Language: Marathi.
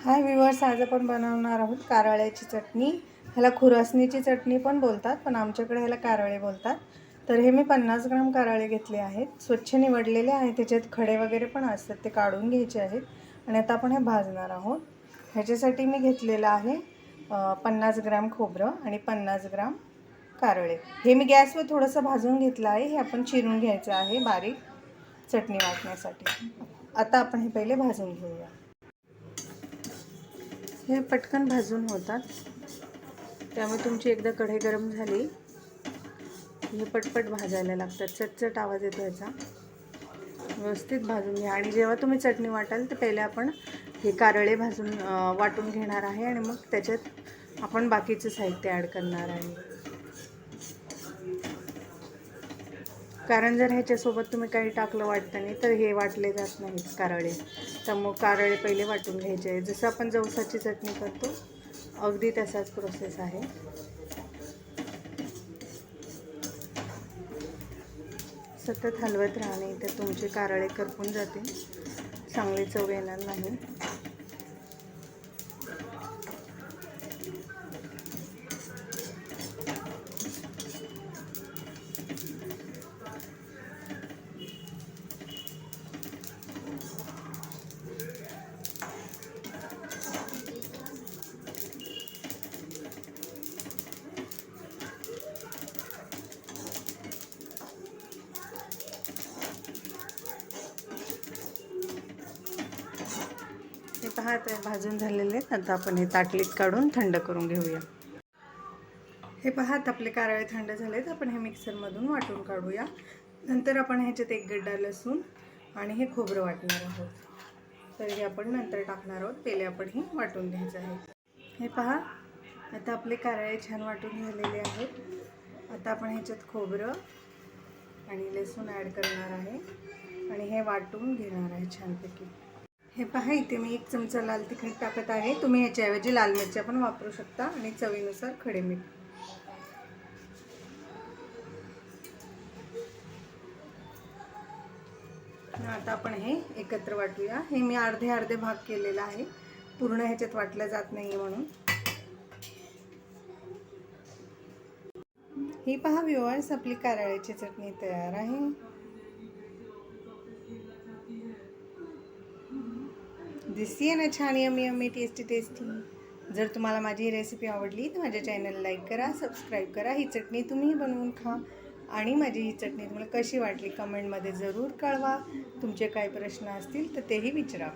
हाय व्ह्यूअर्स, आज आपण बनवणार आहोत कारळ्याची चटणी. ह्याला खुरसणीची चटणी पण बोलतात, पण आमच्याकडे ह्याला कारळे बोलतात. तर हे मी 50 ग्राम कारळे घेतले आहेत, स्वच्छ निवडलेले आहेत. त्याच्यात खडे वगैरे पण असतात, ते काढून घ्यायचे आहेत. आणि आता आपण हे भाजणार आहोत. ह्याच्यासाठी मी घेतलेलं आहे 50 ग्राम खोबरं आणि 50 ग्राम कारळे. हे मी गॅसवर थोडंसं भाजून घेतलं आहे. हे आपण चिरून घ्यायचं आहे बारीक चटणी वाटण्यासाठी. आता आपण हे पहिले भाजून घेऊया. हे पटकन भाजून होतात, त्यामुळे तुमची एकदा कढई गरम झाली हे पटपट भाजायला लागतात. चटचट आवाज येतो याचा. व्यवस्थित भाजून घ्या. आणि जेव्हा तुम्ही चटणी वाटाल तर पहिले आपण हे कारळे भाजून वाटून घेणार आहे आणि मग त्याच्यात आपण बाकीचं साहित्य ॲड करणार आहे. कारण जर ह्याच्यासोबत तुम्ही काही टाकलं वाटताना तर हे वाटले जात नाहीत कारळे. त्यामुळे कारळे पहिले वाटून घ्यायचे आहे. जसं आपण जवसाची चटणी करतो अगदी तसाच प्रोसेस आहे. सतत हलवत राहणे तर तुमचे कारळे करपून जातील, चांगली चव येणार नाही. हे पहा, ते भाजून झालेले. आता आपण हे ताटलीत काढून थंड करून घेऊया. हे पहा, आपले कारळे थंड झालेत. आपण हे मिक्सरमधून वाटून काढूया. नंतर आपण ह्याच्यात एक गड्डा लसूण आणि हे खोबरं वाटणार आहोत. तर हे आपण नंतर टाकणार आहोत. पहिले आपण हे वाटून घ्यायचं आहे. हे पहा, आता आपले कारळे छान वाटून झालेले आहेत. आता आपण ह्याच्यात खोबरं आणि लसूण ॲड करणार आहे आणि हे वाटून घेणार आहे छानपैकी. हे पहा, इथे मी 1 चमचा लाल तिखट टाकत आहे. तुम्ही ह्याच्याऐवजी लाल मिरच्या पण वापरू शकता आणि चवीनुसार खडे मीठ. आता आपण हे एकत्र वाटूया. हे मी अर्धे अर्धे भाग केलेला आहे, पूर्ण ह्याच्यात वाटलं जात नाही म्हणून. ही पहा व्ह्यूअर्स, आपली कारळ्याची चटणी तयार आहे. दिसतीये ना छान, यम्मी यम्मी, टेस्टी टेस्टी. जर तुम्हाला माझी रेसिपी आवडली तर माझ्या चॅनलला लाईक करा, सबस्क्राईब करा. ही चटणी तुम्हीही बनवून खा आणि माझी ही चटणी तुम्हाला कशी वाटली कमेंटमध्ये ज़रूर कळवा. तुमचे काही प्रश्न असतील तर तेही विचारा.